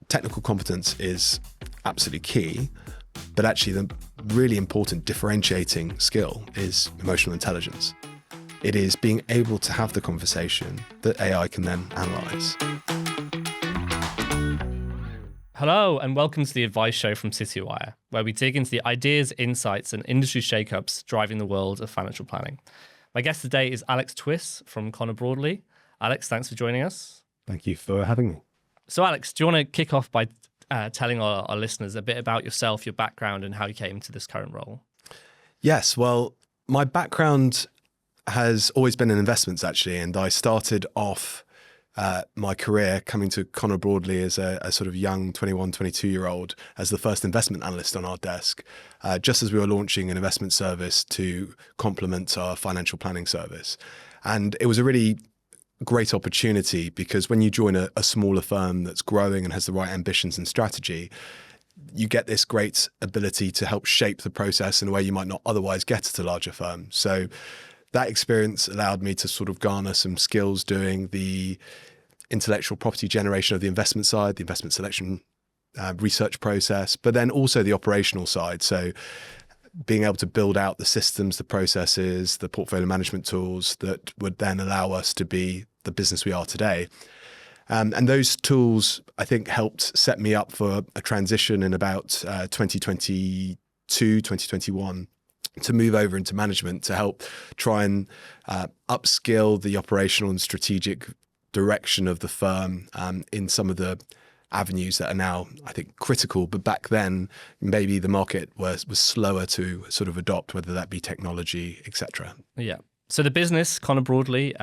technical competence is absolutely key, but actually the really important differentiating skill is emotional intelligence. It is being able to have the conversation that AI can then analyze. Hello, and welcome to the Advice Show from Citywire, where we dig into the ideas, insights, and industry shakeups driving the world of financial planning. My guest today is Alex Twiss from Connor Broadley. Alex, thanks for joining us. Thank you for having me. So, Alex, do you want to kick off by telling our listeners a bit about yourself, your background, and how you came to this current role? Yes, well, my background has always been in investments, actually, and I started off my career coming to Connor Broadley as a sort of young 21, 22-year-old as the first investment analyst on our desk, just as we were launching an investment service to complement our financial planning service. And it was a really great opportunity because when you join a smaller firm that's growing and has the right ambitions and strategy, you get this great ability to help shape the process in a way you might not otherwise get at a larger firm. So that experience allowed me to sort of garner some skills doing the intellectual property generation of the investment side, the investment selection research process, but then also the operational side. So being able to build out the systems, the processes, the portfolio management tools that would then allow us to be the business we are today. And those tools, I think, helped set me up for a transition in about 2022, 2021 to move over into management to help try and upskill the operational and strategic direction of the firm in some of the avenues that are now, I think, critical. But back then, maybe the market was slower to sort of adopt, whether that be technology, etc. Yeah. So the business, Connor Broadley,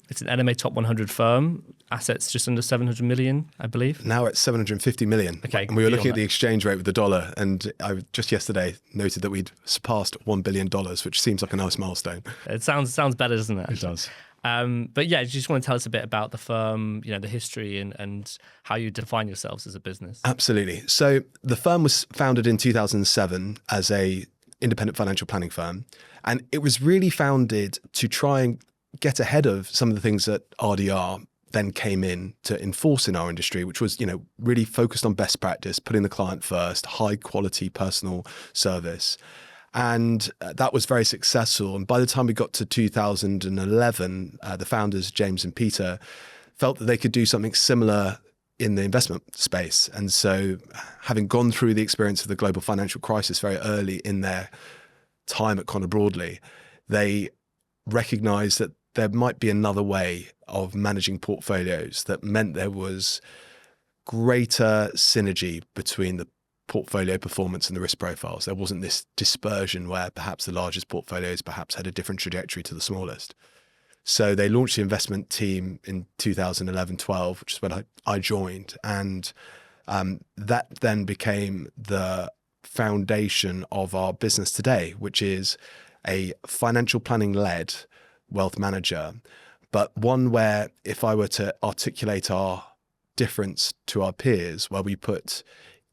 it's an NMA top 100 firm, assets just under 700 million, I believe. Now it's 750 million. Okay. And we were looking at the exchange rate with the dollar, and I just yesterday noted that we'd surpassed $1 billion, which seems like a nice milestone. It sounds better, doesn't it? It does. But yeah, you just want to tell us a bit about the firm, the history and how you define yourselves as a business. Absolutely. So the firm was founded in 2007 as a independent financial planning firm. And it was really founded to try and get ahead of some of the things that RDR then came in to enforce in our industry, which was, really focused on best practice, putting the client first, high quality personal service. And that was very successful. And by the time we got to 2011, the founders, James and Peter, felt that they could do something similar in the investment space. And so having gone through the experience of the global financial crisis very early in their time at Connor Broadley, they recognized that there might be another way of managing portfolios that meant there was greater synergy between the portfolio performance and the risk profiles. There wasn't this dispersion where perhaps the largest portfolios perhaps had a different trajectory to the smallest. So they launched the investment team in 2011-12, which is when I joined. And that then became the foundation of our business today, which is a financial planning led wealth manager, but one where if I were to articulate our difference to our peers, where we put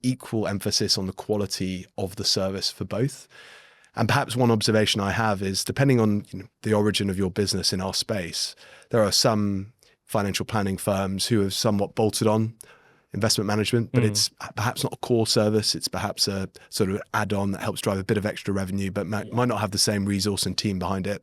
equal emphasis on the quality of the service for both. And perhaps one observation I have is, depending on the origin of your business in our space, there are some financial planning firms who have somewhat bolted on investment management, but it's perhaps not a core service. It's perhaps a sort of add-on that helps drive a bit of extra revenue, but might not have the same resource and team behind it.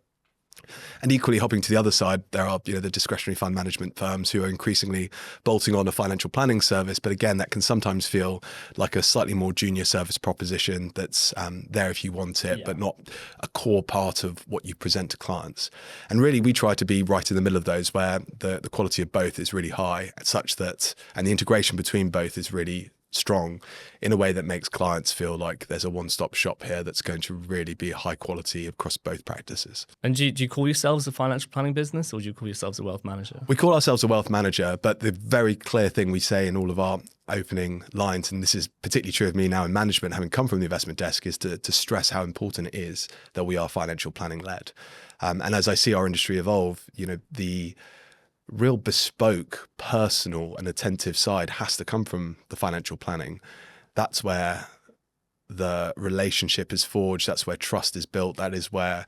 And equally, hopping to the other side, there are the discretionary fund management firms who are increasingly bolting on a financial planning service. But again, that can sometimes feel like a slightly more junior service proposition that's there if you want it, but not a core part of what you present to clients. And really, we try to be right in the middle of those, where the quality of both is really high, such that, and the integration between both is really strong in a way that makes clients feel like there's a one-stop shop here that's going to really be high quality across both practices. And do you call yourselves a financial planning business, or do you call yourselves a wealth manager? We call ourselves a wealth manager, but the very clear thing we say in all of our opening lines, and this is particularly true of me now in management, having come from the investment desk, is to stress how important it is that we are financial planning led. And as I see our industry evolve, the real bespoke, personal and attentive side has to come from the financial planning. That's where the relationship is forged. That's where trust is built. That is where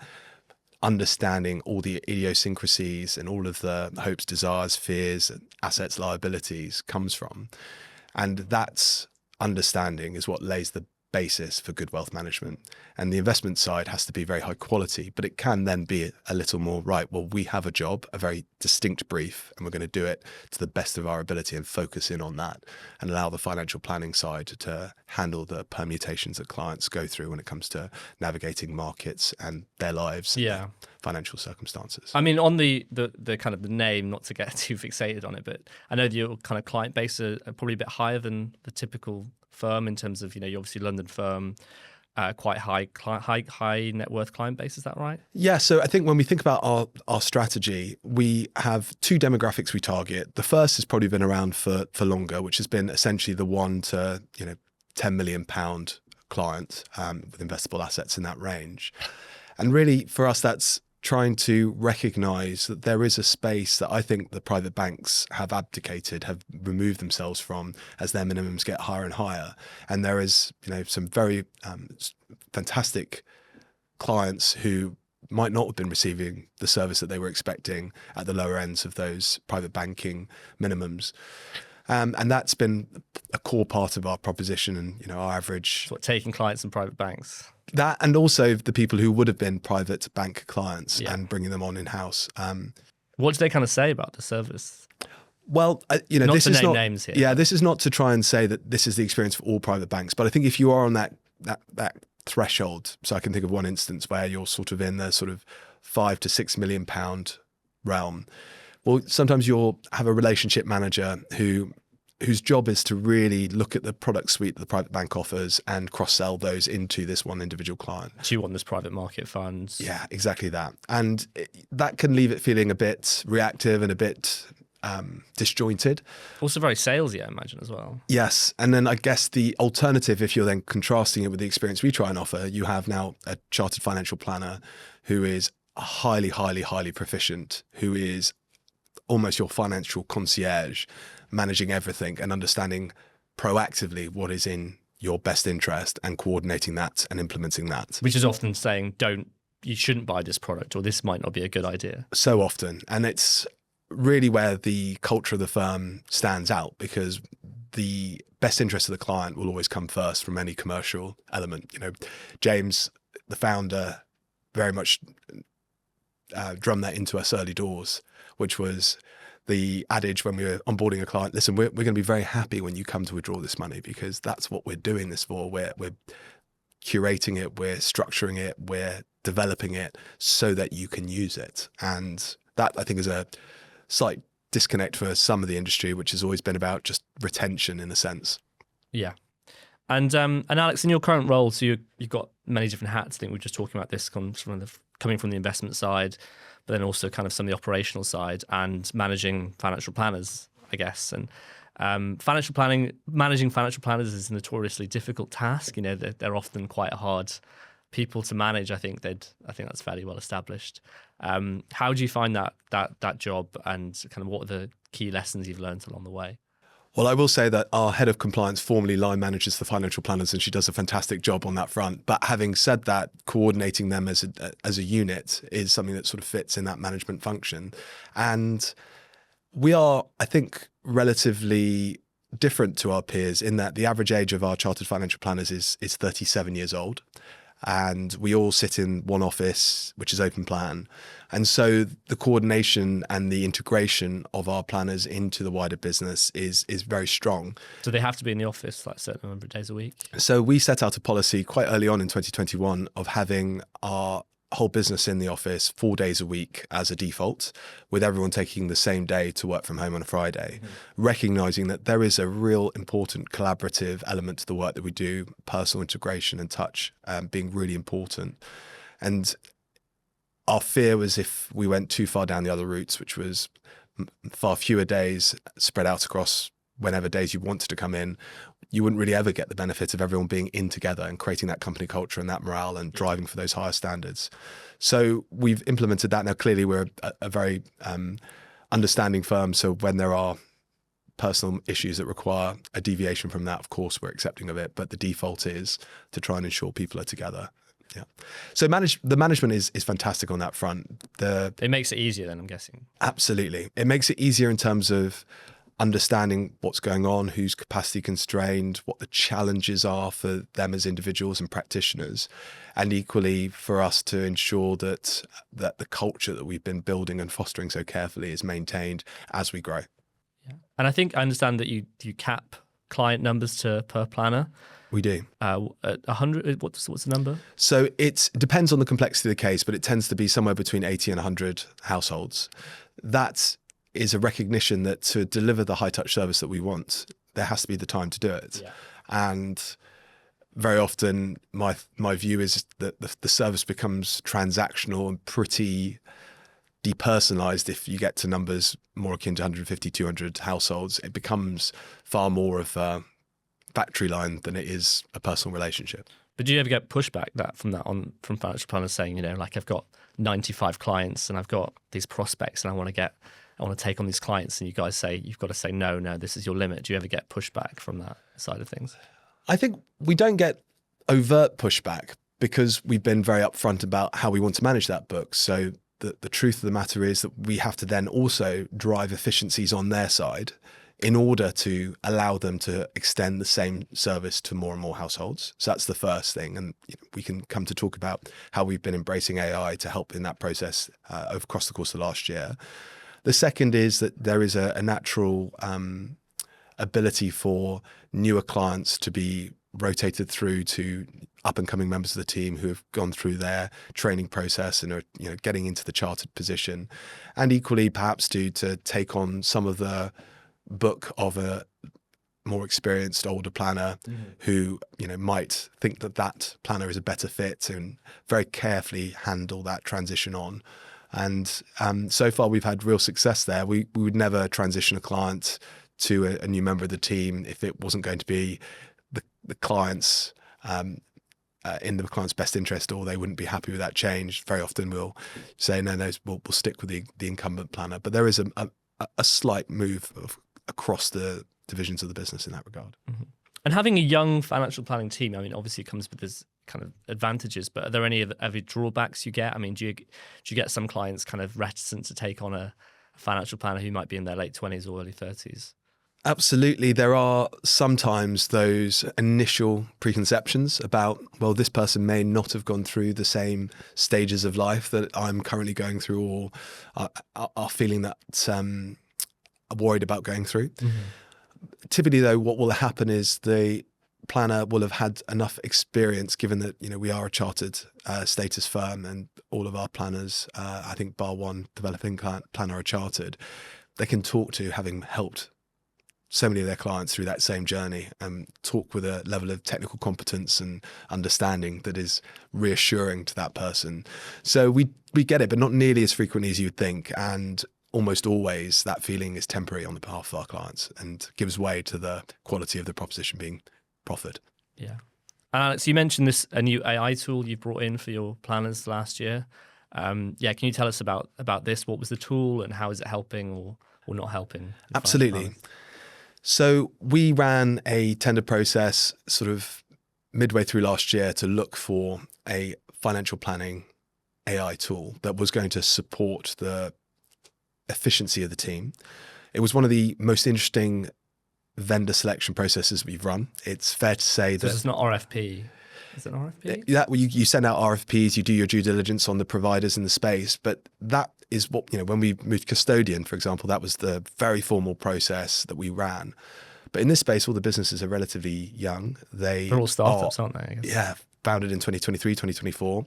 understanding all the idiosyncrasies and all of the hopes, desires, fears, assets, liabilities comes from. And that understanding is what lays the basis for good wealth management. And the investment side has to be very high quality, but it can then be a little more, right, well, we have a job, a very distinct brief, and we're going to do it to the best of our ability and focus in on that and allow the financial planning side to handle the permutations that clients go through when it comes to navigating markets and their lives and their financial circumstances. I mean, on the kind of the name, not to get too fixated on it, but I know that your kind of client base are probably a bit higher than the typical firm in terms of, you're obviously a London firm, quite high net worth client base. Is that right? Yeah. So I think when we think about our strategy, we have two demographics we target. The first has probably been around for longer, which has been essentially the 1 to £10 million client with investable assets in that range. And really for us, that's trying to recognize that there is a space that I think the private banks have abdicated, have removed themselves from as their minimums get higher and higher. And there is, some very fantastic clients who might not have been receiving the service that they were expecting at the lower ends of those private banking minimums. And that's been a core part of our proposition and, our average. So taking clients from private banks. That, and also the people who would have been private bank clients and bringing them on in-house. What do they kind of say about the service? Well, not this to is name not names here. Yeah, this is not to try and say that this is the experience for all private banks, but I think if you are on that threshold, so I can think of one instance where you're sort of in the sort of £5 to £6 million realm. Well, sometimes you'll have a relationship manager whose job is to really look at the product suite that the private bank offers and cross-sell those into this one individual client. Do you want this private market funds? Yeah, exactly that. And that can leave it feeling a bit reactive and a bit disjointed. Also very salesy, I imagine, as well. Yes. And then I guess the alternative, if you're then contrasting it with the experience we try and offer, you have now a chartered financial planner who is highly, highly, highly proficient, who is almost your financial concierge, managing everything and understanding proactively what is in your best interest and coordinating that and implementing that. Which is often saying, you shouldn't buy this product, or this might not be a good idea. So often. And it's really where the culture of the firm stands out, because the best interest of the client will always come first from any commercial element. James, the founder, very much drummed that into us early doors, which was the adage when we were onboarding a client: listen, we're going to be very happy when you come to withdraw this money, because that's what we're doing this for. We're curating it, we're structuring it, we're developing it so that you can use it. And that, I think, is a slight disconnect for some of the industry, which has always been about just retention in a sense. Yeah. And Alex, in your current role, so you've got many different hats. I think we were just talking about this coming from the investment side, but then also kind of some of the operational side and managing financial planners, I guess. And managing financial planners is a notoriously difficult task. They're often quite hard people to manage. I think that's fairly well established. How do you find that job, and kind of what are the key lessons you've learned along the way? Well, I will say that our head of compliance formerly line manages the financial planners, and she does a fantastic job on that front. But having said that, coordinating them as a unit is something that sort of fits in that management function. And we are, I think, relatively different to our peers in that the average age of our chartered financial planners is 37 years old. And we all sit in one office, which is open plan. And so the coordination and the integration of our planners into the wider business is very strong. So they have to be in the office like a certain number of days a week? So we set out a policy quite early on in 2021 of having our whole business in the office 4 days a week as a default, with everyone taking the same day to work from home on a Friday, recognizing that there is a real important collaborative element to the work that we do, personal integration and touch being really important. And our fear was if we went too far down the other routes, which was far fewer days spread out across whenever days you wanted to come in, you wouldn't really ever get the benefit of everyone being in together and creating that company culture and that morale and driving for those higher standards. So we've implemented that. Now, clearly, we're a very understanding firm. So when there are personal issues that require a deviation from that, of course, we're accepting of it. But the default is to try and ensure people are together. Yeah. So the management is fantastic on that front. It makes it easier then, I'm guessing. Absolutely. It makes it easier in terms of understanding what's going on, who's capacity constrained, what the challenges are for them as individuals and practitioners, and equally for us to ensure that the culture that we've been building and fostering so carefully is maintained as we grow. Yeah. And I think I understand that you cap client numbers per planner. We do. At 100, what's the number? So it depends on the complexity of the case, but it tends to be somewhere between 80 and 100 households. That is a recognition that to deliver the high touch service that we want, there has to be the time to do it. Yeah. And very often my view is that the service becomes transactional and pretty depersonalized. If you get to numbers more akin to 150, 200 households, it becomes far more of a factory line than it is a personal relationship. But do you ever get pushback from financial planners saying, like I've got 95 clients and I've got these prospects and I want to take on these clients, and you guys say you've got to say no, this is your limit. Do you ever get pushback from that side of things? I think we don't get overt pushback because we've been very upfront about how we want to manage that book. So the truth of the matter is that we have to then also drive efficiencies on their side in order to allow them to extend the same service to more and more households. So that's the first thing. And we can come to talk about how we've been embracing AI to help in that process across the course of last year. The second is that there is a natural ability for newer clients to be rotated through to up and coming members of the team who have gone through their training process and are getting into the chartered position, and equally perhaps to take on some of the book of a more experienced older planner who might think that planner is a better fit, and very carefully handle that transition on. And so far we've had real success there. We would never transition a client to a new member of the team if it wasn't going to be the client's in the client's best interest, or they wouldn't be happy with that change. Very often we'll say no, we'll stick with the incumbent planner. But there is a slight move across the divisions of the business in that regard. Mm-hmm. And having a young financial planning team, obviously it comes with this kind of advantages, but are there any other drawbacks you get? Do you get some clients kind of reticent to take on a financial planner who might be in their late 20s or early 30s? Absolutely. There are sometimes those initial preconceptions about, well, this person may not have gone through the same stages of life that I'm currently going through, or are feeling that worried about going through. Mm-hmm. Typically, though, what will happen is the planner will have had enough experience, given that we are a chartered status firm, and all of our planners, I think bar one developing planner, are chartered. They can talk to having helped so many of their clients through that same journey, and talk with a level of technical competence and understanding that is reassuring to that person. So we get it, but not nearly as frequently as you'd think. And almost always that feeling is temporary on the behalf of our clients and gives way to the quality of the proposition being proffered. Yeah. And Alex, you mentioned a new AI tool you've brought in for your planners last year. Can you tell us about this? What was the tool and how is it helping or not helping? Absolutely. So we ran a tender process sort of midway through last year to look for a financial planning AI tool that was going to support the efficiency of the team. It was one of the most interesting vendor selection processes we've run. It's fair to say that it's not RFP. Is it an RFP? You send out RFPs, you do your due diligence on the providers in the space, but that is what, when we moved custodian, for example, that was the very formal process that we ran. But in this space, all the businesses are relatively young. They're all startups, aren't they? I guess. Yeah, founded in 2023, 2024.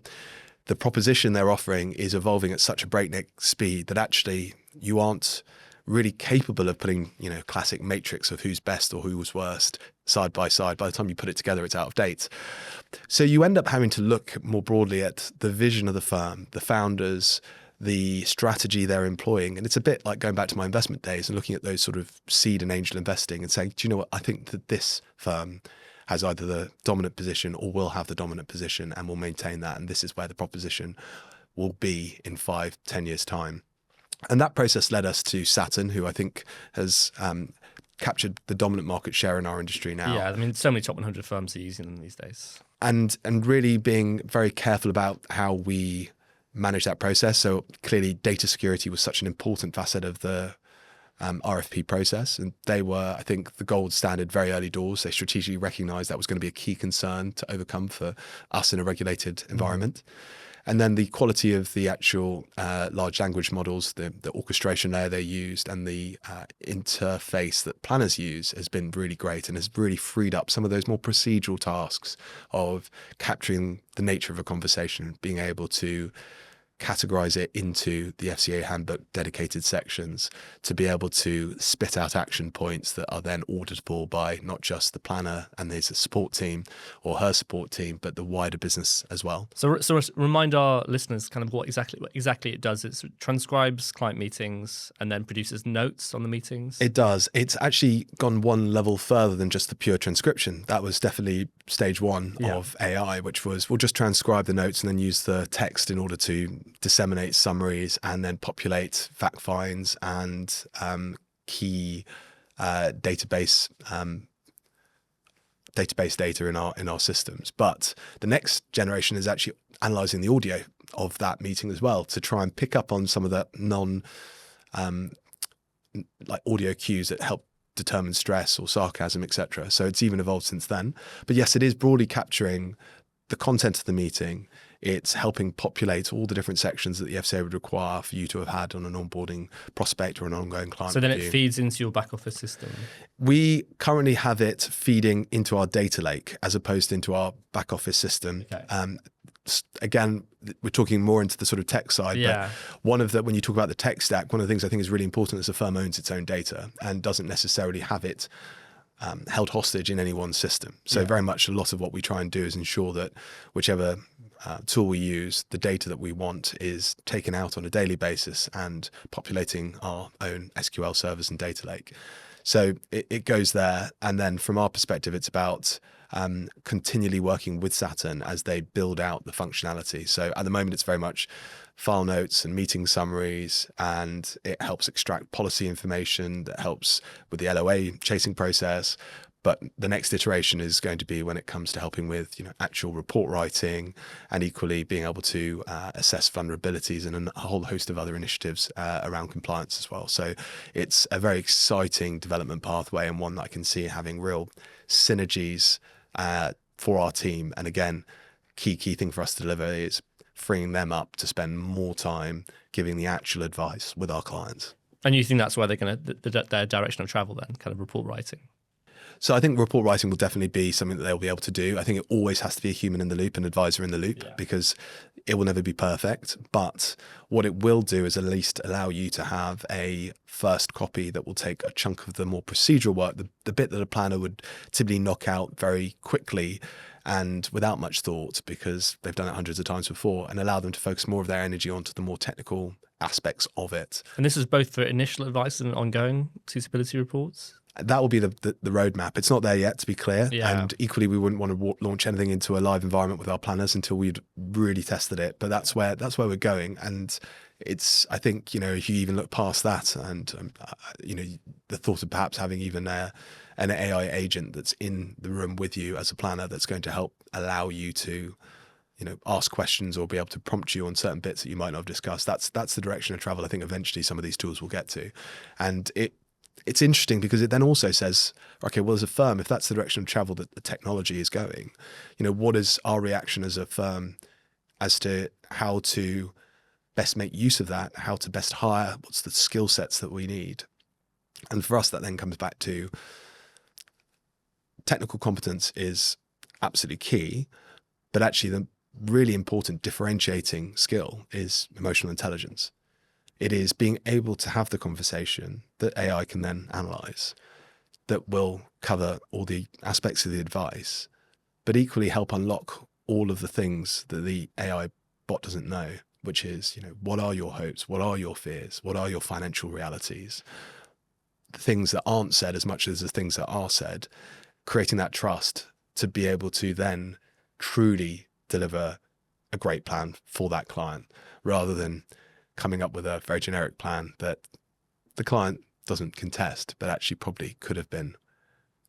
The proposition they're offering is evolving at such a breakneck speed that actually you aren't really capable of putting, classic matrix of who's best or who was worst side by side. By the time you put it together, it's out of date. So you end up having to look more broadly at the vision of the firm, the founders, the strategy they're employing. And it's a bit like going back to my investment days and looking at those sort of seed and angel investing and saying, do you know what? I think that this firm has either the dominant position or will have the dominant position and will maintain that. And this is where the proposition will be in 5-10 years' time. And that process led us to Saturn, who I think has captured the dominant market share in our industry now. Yeah, so many top 100 firms are using them these days. And really being very careful about how we manage that process. So clearly data security was such an important facet of the RFP process. And they were, I think, the gold standard very early doors. They strategically recognized that was going to be a key concern to overcome for us in a regulated environment. And then the quality of the actual large language models, the orchestration layer they used, and the interface that planners use has been really great and has really freed up some of those more procedural tasks of capturing the nature of a conversation, being able to categorize it into the FCA handbook dedicated sections to be able to spit out action points that are then auditable by not just the planner and his support team or her support team, but the wider business as well. So remind our listeners kind of what exactly it does. It transcribes client meetings and then produces notes on the meetings. It does. It's actually gone one level further than just the pure transcription. That was definitely stage one of AI, which was we'll just transcribe the notes and then use the text in order to disseminate summaries and then populate fact finds and key database data in our systems. But the next generation is actually analyzing the audio of that meeting as well to try and pick up on some of the like audio cues that help determine stress or sarcasm, etc. So it's even evolved since then. But yes, it is broadly capturing the content of the meeting. It's helping populate all the different sections that the FCA would require for you to have had on an onboarding prospect or an ongoing client So then review. it feeds into your back office system? We currently have it feeding into our data lake as opposed to into our back office system. Okay. Again, we're talking more into the sort of tech side, but when you talk about the tech stack, one of the things I think is really important is a firm owns its own data and doesn't necessarily have it held hostage in any one system. So very much a lot of what we try and do is ensure that whichever tool we use, the data that we want is taken out on a daily basis and populating our own SQL servers and data lake. So it goes there. And then from our perspective, it's about continually working with Saturn as they build out the functionality. So at the moment, it's very much file notes and meeting summaries, and it helps extract policy information that helps with the LOA chasing process. But the next iteration is going to be when it comes to helping with actual report writing and equally being able to assess vulnerabilities and a whole host of other initiatives around compliance as well. So it's a very exciting development pathway and one that I can see having real synergies for our team. And again, key thing for us to deliver is freeing them up to spend more time giving the actual advice with our clients. And you think that's where they're going to, their direction of travel then, kind of report writing? So I think report writing will definitely be something that they'll be able to do. I think it always has to be a human in the loop, an advisor in the loop, because it will never be perfect. But what it will do is at least allow you to have a first copy that will take a chunk of the more procedural work, the bit that a planner would typically knock out very quickly and without much thought because they've done it hundreds of times before, and allow them to focus more of their energy onto the more technical aspects of it. And this is both for initial advice and ongoing suitability reports? That will be the roadmap. It's not there yet, to be clear. Yeah. And equally, we wouldn't want to launch anything into a live environment with our planners until we'd really tested it. But that's where we're going. And it's, I think, if you even look past that and, the thought of perhaps having even an AI agent that's in the room with you as a planner that's going to help allow you to, ask questions or be able to prompt you on certain bits that you might not have discussed. That's the direction of travel I think eventually some of these tools will get to. And it's interesting because it then also says, okay, well, as a firm, if that's the direction of travel that the technology is going, what is our reaction as a firm as to how to best make use of that, how to best hire, what's the skill sets that we need? And for us, that then comes back to technical competence is absolutely key, but actually the really important differentiating skill is emotional intelligence. It is being able to have the conversation that AI can then analyze, that will cover all the aspects of the advice, but equally help unlock all of the things that the AI bot doesn't know, which is, what are your hopes? What are your fears? What are your financial realities? The things that aren't said as much as the things that are said, creating that trust to be able to then truly deliver a great plan for that client rather than coming up with a very generic plan that the client doesn't contest, but actually probably could have been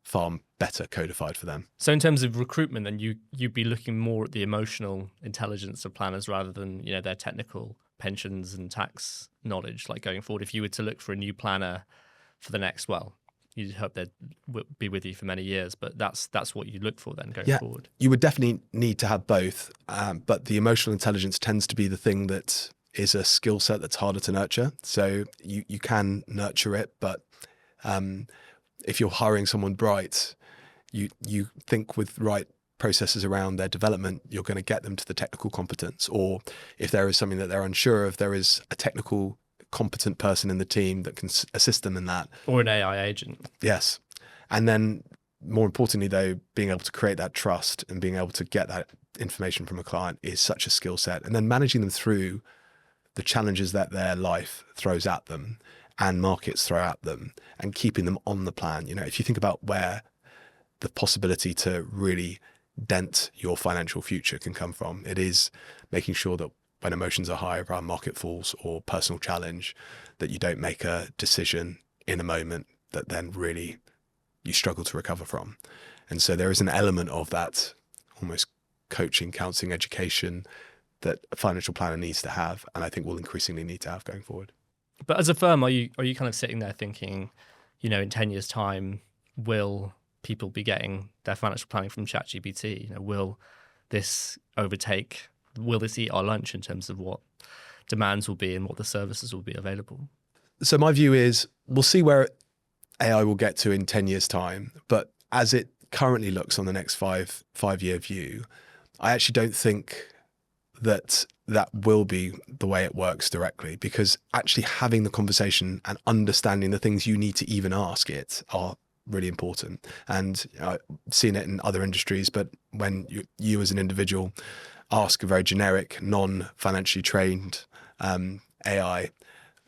far better codified for them. So in terms of recruitment, then you'd be looking more at the emotional intelligence of planners rather than their technical pensions and tax knowledge. Like going forward, if you were to look for a new planner for the next, well, you hope they'd be with you for many years, but that's what you look for then going forward. You would definitely need to have both, but the emotional intelligence tends to be the thing that is a skill set that's harder to nurture. So you can nurture it, but if you're hiring someone bright, you think with the right processes around their development, you're going to get them to the technical competence. Or if there is something that they're unsure of, there is a technical competent person in the team that can assist them in that. Or an AI agent. Yes. And then more importantly, though, being able to create that trust and being able to get that information from a client is such a skill set. And then managing them through the challenges that their life throws at them and markets throw at them and keeping them on the plan. If you think about where the possibility to really dent your financial future can come from, it is making sure that when emotions are high around market falls or personal challenge, that you don't make a decision in a moment that then really you struggle to recover from. And so there is an element of that almost coaching, counseling, education that a financial planner needs to have, and I think will increasingly need to have going forward. But as a firm, are you kind of sitting there thinking, in 10 years' time, will people be getting their financial planning from ChatGPT? Will this eat our lunch in terms of what demands will be and what the services will be available? So my view is we'll see where AI will get to in 10 years' time, but as it currently looks on the next five-year view, I actually don't think that will be the way it works directly, because actually having the conversation and understanding the things you need to even ask it are really important. And I've seen it in other industries, but when you as an individual ask a very generic, non-financially trained AI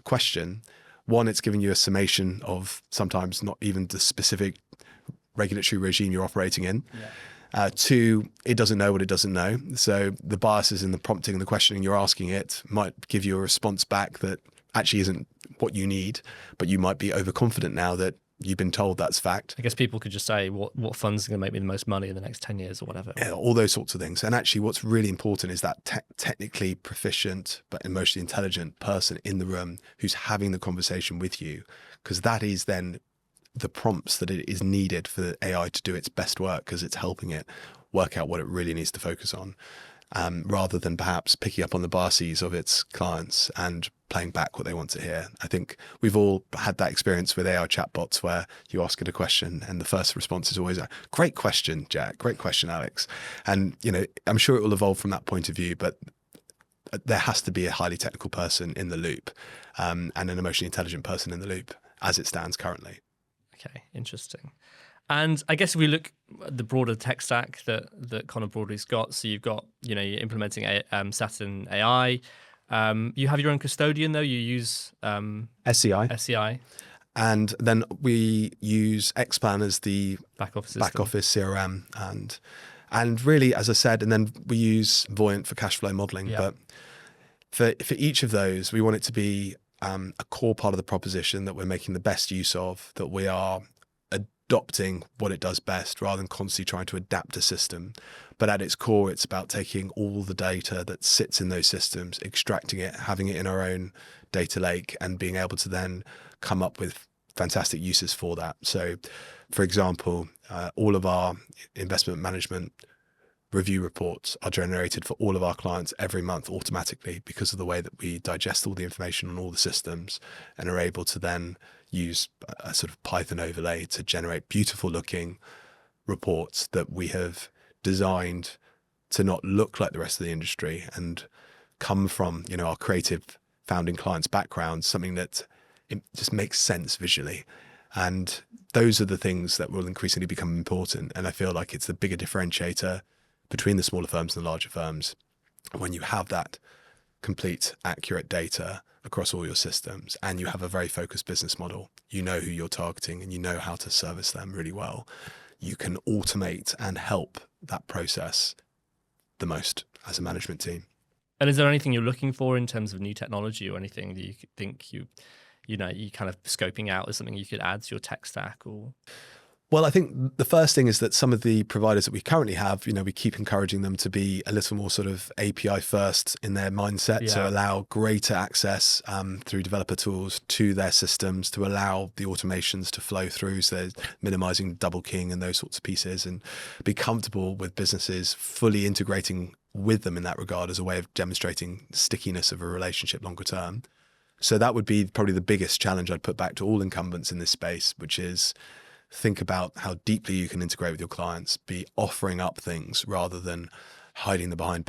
question, one, it's giving you a summation of sometimes not even the specific regulatory regime you're operating in. Two, it doesn't know what it doesn't know. So the biases in the prompting and the questioning you're asking it might give you a response back that actually isn't what you need, but you might be overconfident now that you've been told that's fact. I guess people could just say, what fund's going to make me the most money in the next 10 years or whatever. Yeah, all those sorts of things. And actually what's really important is that technically proficient but emotionally intelligent person in the room who's having the conversation with you, because that is then the prompts that it is needed for the AI to do its best work, because it's helping it work out what it really needs to focus on, rather than perhaps picking up on the biases of its clients and playing back what they want to hear. I think we've all had that experience with AI chatbots where you ask it a question and the first response is always, great question, Jack, great question, Alex. And, I'm sure it will evolve from that point of view, but there has to be a highly technical person in the loop, and an emotionally intelligent person in the loop as it stands currently. Okay, interesting. And I guess if we look at the broader tech stack that Connor Broadley's got, so you've got, you're implementing Saturn AI. You have your own custodian, though. You use SCI. And then we use Xplan as the back office CRM. And really, as I said, and then we use Voyant for cash flow modeling. Yeah. But for each of those, we want it to be a core part of the proposition that we're making the best use of, that we are adopting what it does best rather than constantly trying to adapt a system. But at its core, it's about taking all the data that sits in those systems, extracting it, having it in our own data lake, and being able to then come up with fantastic uses for that. So, for example, all of our investment management review reports are generated for all of our clients every month automatically, because of the way that we digest all the information on all the systems and are able to then use a sort of Python overlay to generate beautiful looking reports that we have designed to not look like the rest of the industry and come from, our creative founding clients' backgrounds, something that it just makes sense visually. And those are the things that will increasingly become important. And I feel like it's the bigger differentiator between the smaller firms and the larger firms, when you have that complete, accurate data across all your systems and you have a very focused business model, you know who you're targeting and you know how to service them really well. You can automate and help that process the most as a management team. And is there anything you're looking for in terms of new technology or anything that you think you kind of scoping out as something you could add to your tech stack? Or Well, I think the first thing is that some of the providers that we currently have, we keep encouraging them to be a little more sort of API first in their mindset, to allow greater access through developer tools to their systems, to allow the automations to flow through. So they're minimizing double keying and those sorts of pieces, and be comfortable with businesses fully integrating with them in that regard as a way of demonstrating stickiness of a relationship longer term. So that would be probably the biggest challenge I'd put back to all incumbents in this space, which is think about how deeply you can integrate with your clients, be offering up things rather than hiding them behind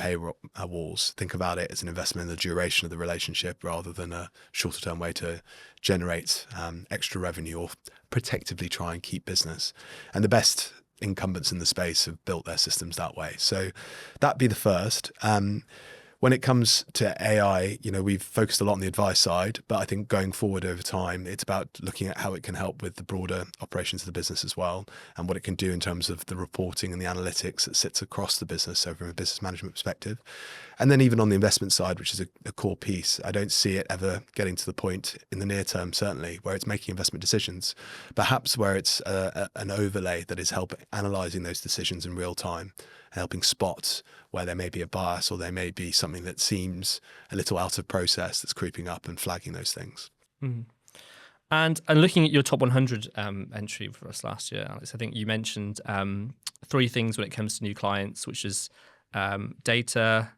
walls. Think about it as an investment in the duration of the relationship rather than a shorter term way to generate extra revenue or protectively try and keep business. And the best incumbents in the space have built their systems that way. So that'd be the first. When it comes to AI, we've focused a lot on the advice side, but I think going forward over time, it's about looking at how it can help with the broader operations of the business as well, and what it can do in terms of the reporting and the analytics that sits across the business, so from a business management perspective. And then even on the investment side, which is a core piece, I don't see it ever getting to the point in the near term, certainly, where it's making investment decisions, perhaps where it's an overlay that is helping analysing those decisions in real time, helping spot where there may be a bias or there may be something that seems a little out of process that's creeping up and flagging those things. Mm. And looking at your top 100 entry for us last year, Alex, I think you mentioned 3 things when it comes to new clients, which is data,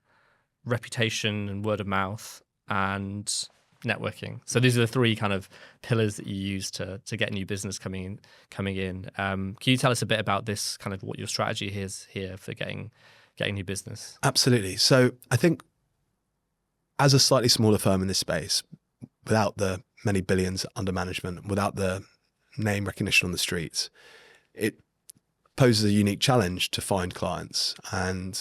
reputation and word of mouth, and networking. So these are the 3 kind of pillars that you use to get new business coming in. Can you tell us a bit about this, kind of what your strategy is here for getting new business? Absolutely. So I think as a slightly smaller firm in this space, without the many billions under management, without the name recognition on the streets, it poses a unique challenge to find clients. And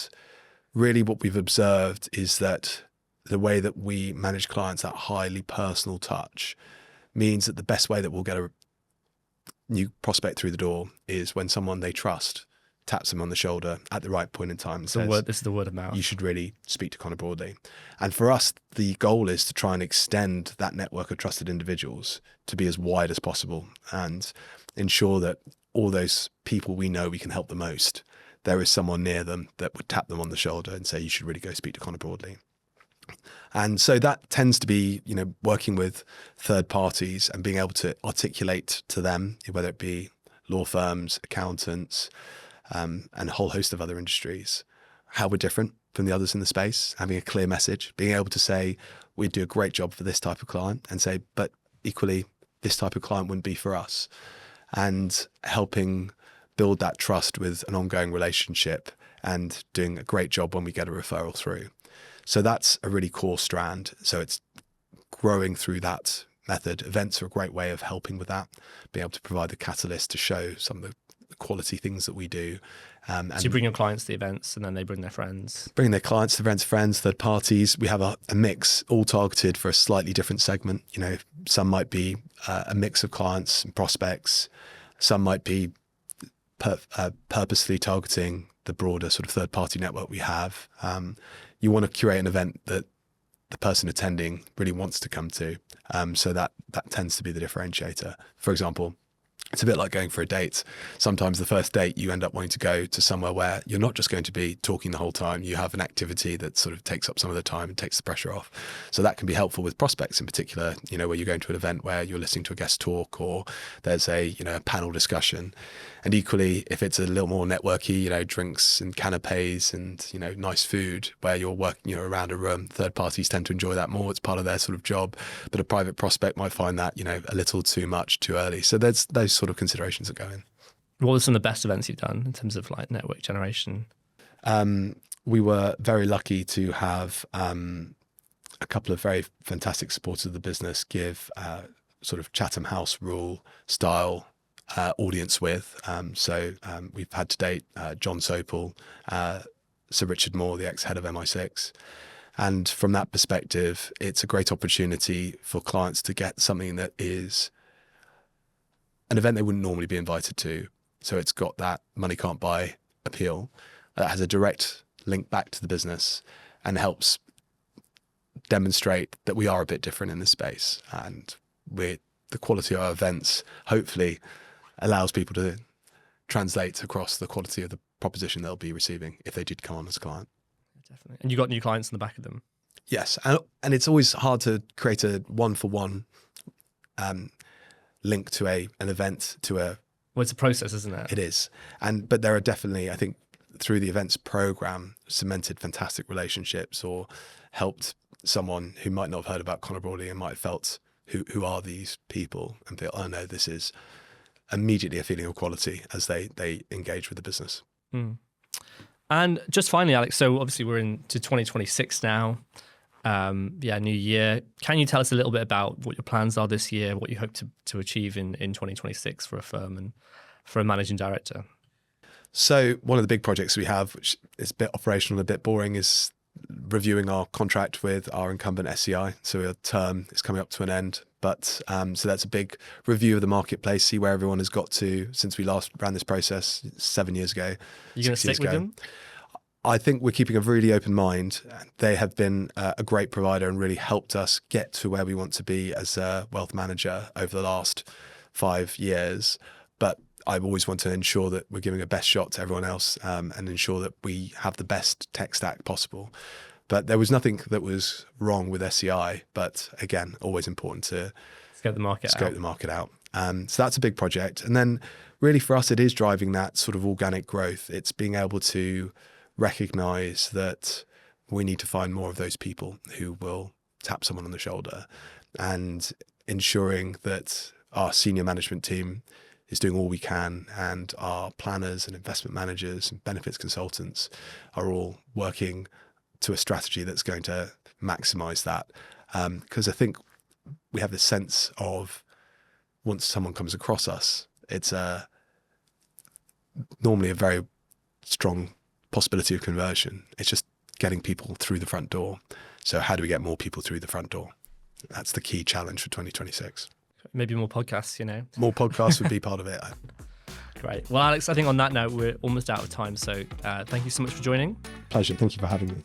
really what we've observed is that the way that we manage clients, that highly personal touch, means that the best way that we'll get a new prospect through the door is when someone they trust taps them on the shoulder at the right point in time and says, this is the word of mouth. You should really speak to Connor Broadley. And for us, the goal is to try and extend that network of trusted individuals to be as wide as possible and ensure that all those people we know we can help the most, there is someone near them that would tap them on the shoulder and say, you should really go speak to Connor Broadley. And so that tends to be, working with third parties and being able to articulate to them, whether it be law firms, accountants, and a whole host of other industries, how we're different from the others in the space, having a clear message, being able to say, we do a great job for this type of client, and say, but equally, this type of client wouldn't be for us. And helping build that trust with an ongoing relationship and doing a great job when we get a referral through. So that's a really core strand. So it's growing through that method. Events are a great way of helping with that, being able to provide the catalyst to show some of the quality things that we do. So you bring your clients to the events and then they bring their friends? Bring their clients to events, friends, third parties. We have a mix, all targeted for a slightly different segment. Some might be a mix of clients and prospects. Some might be purposely targeting the broader sort of third party network we have. You want to curate an event that the person attending really wants to come to. So that tends to be the differentiator. For example, it's a bit like going for a date. Sometimes the first date you end up wanting to go to somewhere where you're not just going to be talking the whole time. You have an activity that sort of takes up some of the time and takes the pressure off. So that can be helpful with prospects in particular, where you're going to an event where you're listening to a guest talk or there's a panel discussion. And equally, if it's a little more networky, drinks and canapes and, nice food where you're working, around a room, third parties tend to enjoy that more. It's part of their sort of job. But a private prospect might find that, a little too much too early. So there's those sort of considerations that go in. What were some of the best events you've done in terms of like network generation? We were very lucky to have a couple of very fantastic supporters of the business give sort of Chatham House rule style audience with. So we've had to date John Sopel, Sir Richard Moore, the ex-head of MI6. And from that perspective, it's a great opportunity for clients to get something that is an event they wouldn't normally be invited to. So it's got that money can't buy appeal that has a direct link back to the business and helps demonstrate that we are a bit different in this space. And the quality of our events hopefully allows people to translate across the quality of the proposition they'll be receiving if they did come on as a client. Definitely. And you got new clients in the back of them. Yes, and it's always hard to create a one-for-one link to an event to a. Well, it's a process, isn't it? It is, but there are definitely, I think, through the events program, cemented fantastic relationships or helped someone who might not have heard about Connor Broadley and might have felt who are these people and feel, oh no, this is immediately a feeling of quality as they engage with the business. Mm. And just finally, Alex, so obviously we're into 2026 now. New year. Can you tell us a little bit about what your plans are this year, what you hope to achieve in 2026 for a firm and for a managing director? So one of the big projects we have, which is a bit operational and a bit boring, is reviewing our contract with our incumbent SCI. So our term is coming up to an end. But so that's a big review of the marketplace, see where everyone has got to since we last ran this process 7 years ago. You're going to stick with them? I think we're keeping a really open mind. They have been a great provider and really helped us get to where we want to be as a wealth manager over the last 5 years. But I always want to ensure that we're giving a best shot to everyone else and ensure that we have the best tech stack possible. But there was nothing that was wrong with SCI. But again, always important to scope the market out. So that's a big project. And then really for us, it is driving that sort of organic growth. It's being able to recognize that we need to find more of those people who will tap someone on the shoulder and ensuring that our senior management team is doing all we can and our planners and investment managers and benefits consultants are all working to a strategy that's going to maximize that. Because I think we have this sense of once someone comes across us, it's normally a very strong possibility of conversion. It's just getting people through the front door. So how do we get more people through the front door? That's the key challenge for 2026. Maybe more podcasts, More podcasts would be part of it. Great. Well, Alex, I think on that note, we're almost out of time. So thank you so much for joining. Pleasure. Thank you for having me.